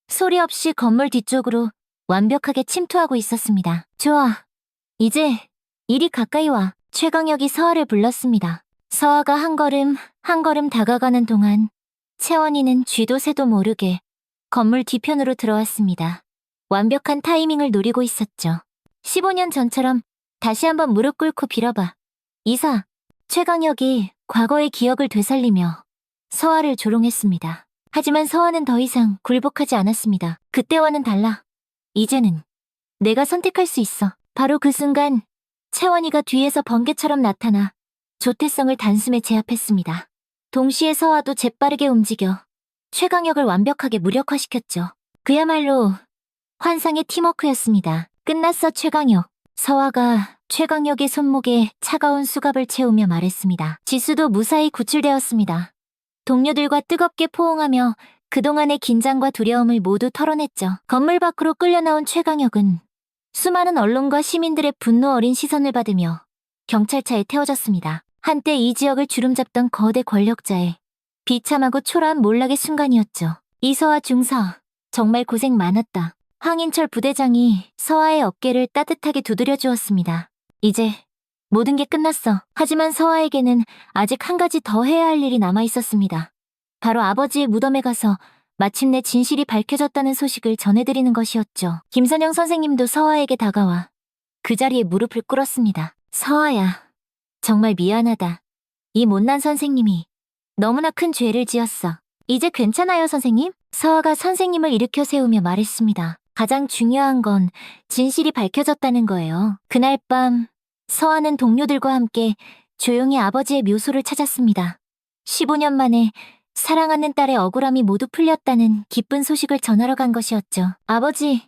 소리 없이 건물 뒤쪽으로 완벽하게 침투하고 있었습니다. 좋아. 이제 이리 가까이 와. 최강혁이 서하를 불렀습니다. 서하가 한 걸음 다가가는 동안 채원이는 쥐도 새도 모르게 건물 뒤편으로 들어왔습니다. 완벽한 타이밍을 노리고 있었죠. 15년 전처럼 다시 한번 무릎 꿇고 빌어봐. 이사, 최강혁이 과거의 기억을 되살리며 서하를 조롱했습니다. 하지만 서하는 더 이상 굴복하지 않았습니다. 그때와는 달라. 이제는 내가 선택할 수 있어. 바로 그 순간 채원이가 뒤에서 번개처럼 나타나 조태성을 단숨에 제압했습니다. 동시에 서하도 재빠르게 움직여 최강혁을 완벽하게 무력화시켰죠. 그야말로 환상의 팀워크였습니다. 끝났어 최강혁. 서하가 최강혁의 손목에 차가운 수갑을 채우며 말했습니다. 지수도 무사히 구출되었습니다. 동료들과 뜨겁게 포옹하며 그동안의 긴장과 두려움을 모두 털어냈죠. 건물 밖으로 끌려나온 최강혁은 수많은 언론과 시민들의 분노 어린 시선을 받으며 경찰차에 태워졌습니다. 한때 이 지역을 주름잡던 거대 권력자의 비참하고 초라한 몰락의 순간이었죠. 이서하 중사, 정말 고생 많았다. 황인철 부대장이 서하의 어깨를 따뜻하게 두드려 주었습니다. 이제 모든 게 끝났어. 하지만 서하에게는 아직 한 가지 더 해야 할 일이 남아 있었습니다. 바로 아버지의 무덤에 가서 마침내 진실이 밝혀졌다는 소식을 전해드리는 것이었죠. 김선영 선생님도 서하에게 다가와 그 자리에 무릎을 꿇었습니다. 서하야, 정말 미안하다. 이 못난 선생님이 너무나 큰 죄를 지었어. 이제 괜찮아요, 선생님? 서하가 선생님을 일으켜 세우며 말했습니다. 가장 중요한 건 진실이 밝혀졌다는 거예요. 그날 밤 서하는 동료들과 함께 조용히 아버지의 묘소를 찾았습니다. 15년 만에 사랑하는 딸의 억울함이 모두 풀렸다는 기쁜 소식을 전하러 간 것이었죠. 아버지,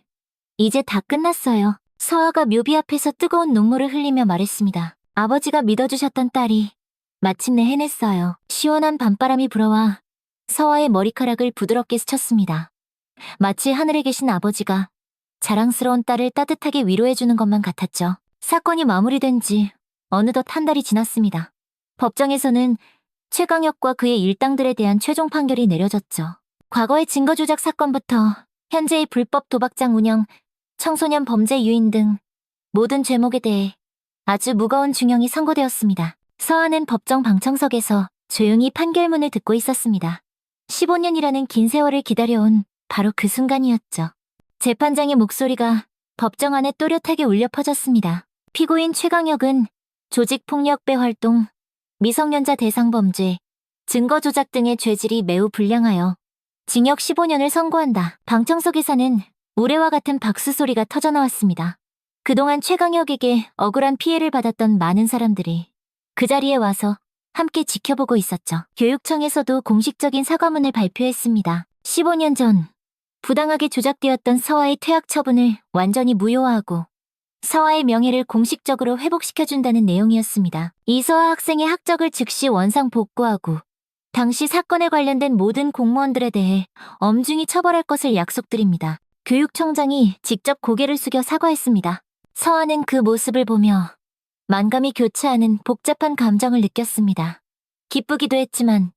이제 다 끝났어요. 서하가 묘비 앞에서 뜨거운 눈물을 흘리며 말했습니다. 아버지가 믿어주셨던 딸이 마침내 해냈어요. 시원한 밤바람이 불어와 서하의 머리카락을 부드럽게 스쳤습니다. 마치 하늘에 계신 아버지가 자랑스러운 딸을 따뜻하게 위로해주는 것만 같았죠. 사건이 마무리된 지 어느덧 한 달이 지났습니다. 법정에서는 최강혁과 그의 일당들에 대한 최종 판결이 내려졌죠. 과거의 증거 조작 사건부터 현재의 불법 도박장 운영, 청소년 범죄 유인 등 모든 죄목에 대해 아주 무거운 중형이 선고되었습니다. 서하는 법정 방청석에서 조용히 판결문을 듣고 있었습니다. 15년이라는 긴 세월을 기다려온 바로 그 순간이었죠. 재판장의 목소리가 법정 안에 또렷하게 울려 퍼졌습니다. 피고인 최강혁은 조직폭력배 활동, 미성년자 대상 범죄, 증거 조작 등의 죄질이 매우 불량하여 징역 15년을 선고한다. 방청석에서는 우레와 같은 박수 소리가 터져나왔습니다. 그동안 최강혁에게 억울한 피해를 받았던 많은 사람들이 그 자리에 와서 함께 지켜보고 있었죠. 교육청에서도 공식적인 사과문을 발표했습니다. 15년 전 부당하게 조작되었던 서하의 퇴학 처분을 완전히 무효화하고 서하의 명예를 공식적으로 회복시켜준다는 내용이었습니다. 이서하 학생의 학적을 즉시 원상 복구하고 당시 사건에 관련된 모든 공무원들에 대해 엄중히 처벌할 것을 약속드립니다. 교육청장이 직접 고개를 숙여 사과했습니다. 서하는 그 모습을 보며 만감이 교차하는 복잡한 감정을 느꼈습니다. 기쁘기도 했지만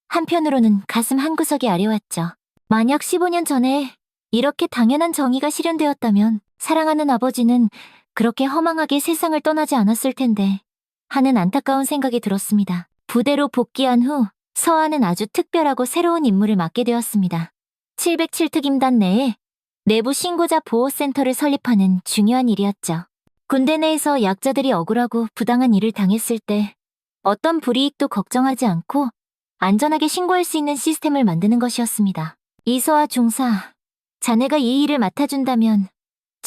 한편으로는 가슴 한구석이 아려왔죠. 만약 15년 전에 이렇게 당연한 정의가 실현되었다면 사랑하는 아버지는 그렇게 허망하게 세상을 떠나지 않았을 텐데 하는 안타까운 생각이 들었습니다. 부대로 복귀한 후 서하는 아주 특별하고 새로운 임무를 맡게 되었습니다. 707특임단 내에 내부 신고자 보호센터를 설립하는 중요한 일이었죠. 군대 내에서 약자들이 억울하고 부당한 일을 당했을 때 어떤 불이익도 걱정하지 않고 안전하게 신고할 수 있는 시스템을 만드는 것이었습니다. 이서하 중사, 자네가 이 일을 맡아준다면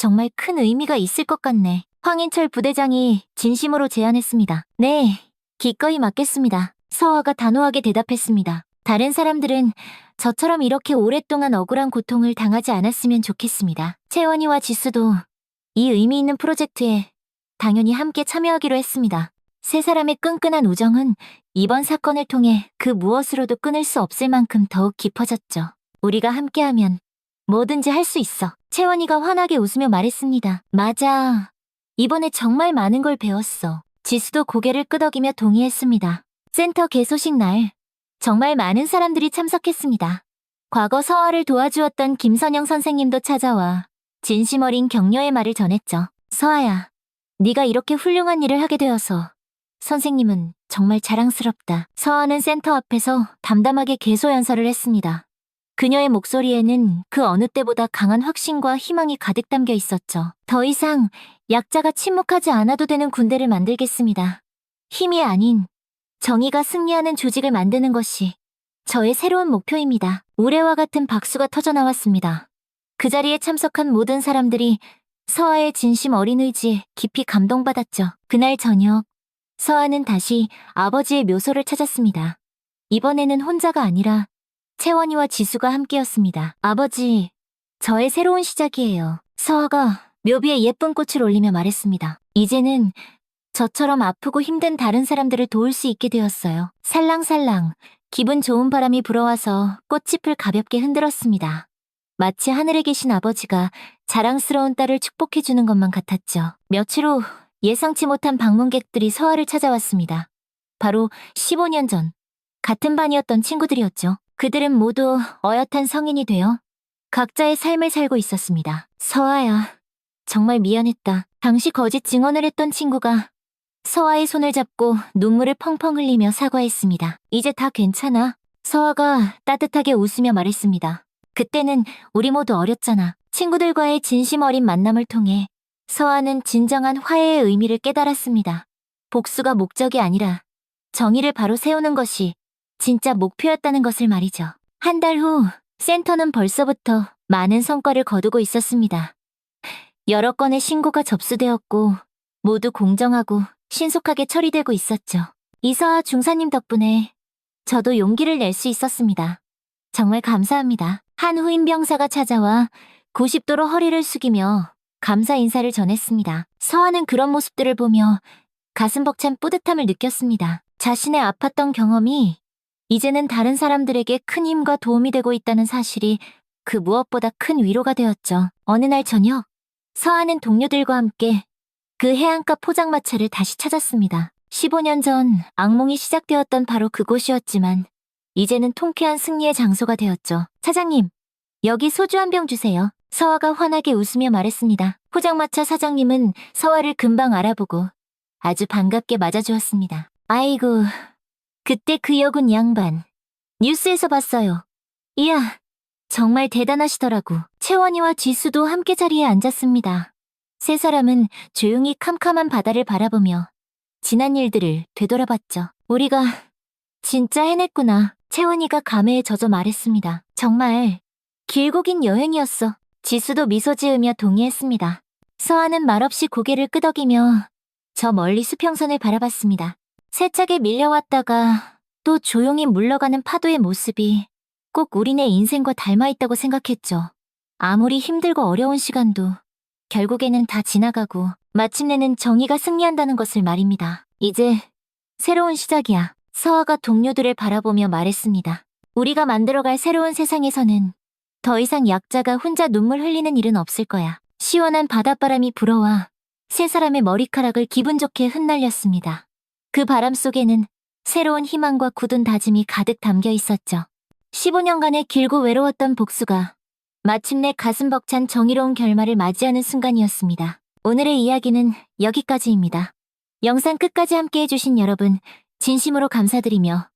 정말 큰 의미가 있을 것 같네. 황인철 부대장이 진심으로 제안했습니다. 네, 기꺼이 맡겠습니다. 서아가 단호하게 대답했습니다. 다른 사람들은 저처럼 이렇게 오랫동안 억울한 고통을 당하지 않았으면 좋겠습니다. 채원이와 지수도 이 의미 있는 프로젝트에 당연히 함께 참여하기로 했습니다. 세 사람의 끈끈한 우정은 이번 사건을 통해 그 무엇으로도 끊을 수 없을 만큼 더욱 깊어졌죠. 우리가 함께하면 뭐든지 할 수 있어. 채원이가 환하게 웃으며 말했습니다. 맞아. 이번에 정말 많은 걸 배웠어. 지수도 고개를 끄덕이며 동의했습니다. 센터 개소식 날 정말 많은 사람들이 참석했습니다. 과거 서아를 도와주었던 김선영 선생님도 찾아와 진심 어린 격려의 말을 전했죠. 서아야, 네가 이렇게 훌륭한 일을 하게 되어서 선생님은 정말 자랑스럽다. 서아는 센터 앞에서 담담하게 계소연설을 했습니다. 그녀의 목소리에는 그 어느 때보다 강한 확신과 희망이 가득 담겨 있었죠. 더 이상 약자가 침묵하지 않아도 되는 군대를 만들겠습니다. 힘이 아닌 정의가 승리하는 조직을 만드는 것이 저의 새로운 목표입니다. 우레와 같은 박수가 터져나왔습니다. 그 자리에 참석한 모든 사람들이 서아의 진심 어린 의지에 깊이 감동받았죠. 그날 저녁, 서아는 다시 아버지의 묘소를 찾았습니다. 이번에는 혼자가 아니라 채원이와 지수가 함께였습니다. 아버지, 저의 새로운 시작이에요. 서아가 묘비에 예쁜 꽃을 올리며 말했습니다. 이제는 저처럼 아프고 힘든 다른 사람들을 도울 수 있게 되었어요. 살랑살랑 기분 좋은 바람이 불어와서 꽃잎을 가볍게 흔들었습니다. 마치 하늘에 계신 아버지가 자랑스러운 딸을 축복해주는 것만 같았죠. 며칠 후 예상치 못한 방문객들이 서아를 찾아왔습니다. 바로 15년 전 같은 반이었던 친구들이었죠. 그들은 모두 어엿한 성인이 되어 각자의 삶을 살고 있었습니다. 서아야, 정말 미안했다. 당시 거짓 증언을 했던 친구가 서아의 손을 잡고 눈물을 펑펑 흘리며 사과했습니다. 이제 다 괜찮아. 서아가 따뜻하게 웃으며 말했습니다. 그때는 우리 모두 어렸잖아. 친구들과의 진심 어린 만남을 통해 서아는 진정한 화해의 의미를 깨달았습니다. 복수가 목적이 아니라 정의를 바로 세우는 것이 진짜 목표였다는 것을 말이죠. 한 달 후 센터는 벌써부터 많은 성과를 거두고 있었습니다. 여러 건의 신고가 접수되었고 모두 공정하고 신속하게 처리되고 있었죠. 이서아 중사님 덕분에 저도 용기를 낼 수 있었습니다. 정말 감사합니다. 한 후임 병사가 찾아와 90도로 허리를 숙이며 감사 인사를 전했습니다. 서아는 그런 모습들을 보며 가슴 벅찬 뿌듯함을 느꼈습니다. 자신의 아팠던 경험이 이제는 다른 사람들에게 큰 힘과 도움이 되고 있다는 사실이 그 무엇보다 큰 위로가 되었죠. 어느 날 저녁, 서아는 동료들과 함께 그 해안가 포장마차를 다시 찾았습니다. 15년 전 악몽이 시작되었던 바로 그곳이었지만 이제는 통쾌한 승리의 장소가 되었죠. 사장님, 여기 소주 한 병 주세요. 서아가 환하게 웃으며 말했습니다. 포장마차 사장님은 서아를 금방 알아보고 아주 반갑게 맞아주었습니다. 아이고, 그때 그 여군 양반. 뉴스에서 봤어요. 이야, 정말 대단하시더라고. 채원이와 지수도 함께 자리에 앉았습니다. 세 사람은 조용히 캄캄한 바다를 바라보며 지난 일들을 되돌아봤죠. 우리가 진짜 해냈구나. 채원이가 감회에 젖어 말했습니다. 정말 길고 긴 여행이었어. 지수도 미소 지으며 동의했습니다. 서아는 말없이 고개를 끄덕이며 저 멀리 수평선을 바라봤습니다. 세차게 밀려왔다가 또 조용히 물러가는 파도의 모습이 꼭 우리네 인생과 닮아있다고 생각했죠. 아무리 힘들고 어려운 시간도 결국에는 다 지나가고 마침내는 정의가 승리한다는 것을 말입니다. 이제 새로운 시작이야. 서아가 동료들을 바라보며 말했습니다. 우리가 만들어갈 새로운 세상에서는 더 이상 약자가 혼자 눈물 흘리는 일은 없을 거야. 시원한 바닷바람이 불어와 세 사람의 머리카락을 기분 좋게 흩날렸습니다. 그 바람 속에는 새로운 희망과 굳은 다짐이 가득 담겨 있었죠. 15년간의 길고 외로웠던 복수가 마침내 가슴 벅찬 정의로운 결말을 맞이하는 순간이었습니다. 오늘의 이야기는 여기까지입니다. 영상 끝까지 함께 해주신 여러분 진심으로 감사드리며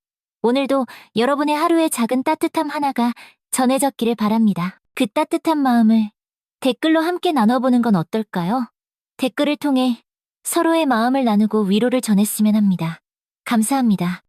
오늘도 여러분의 하루의 작은 따뜻함 하나가 전해졌기를 바랍니다. 그 따뜻한 마음을 댓글로 함께 나눠보는 건 어떨까요? 댓글을 통해 서로의 마음을 나누고 위로를 전했으면 합니다. 감사합니다.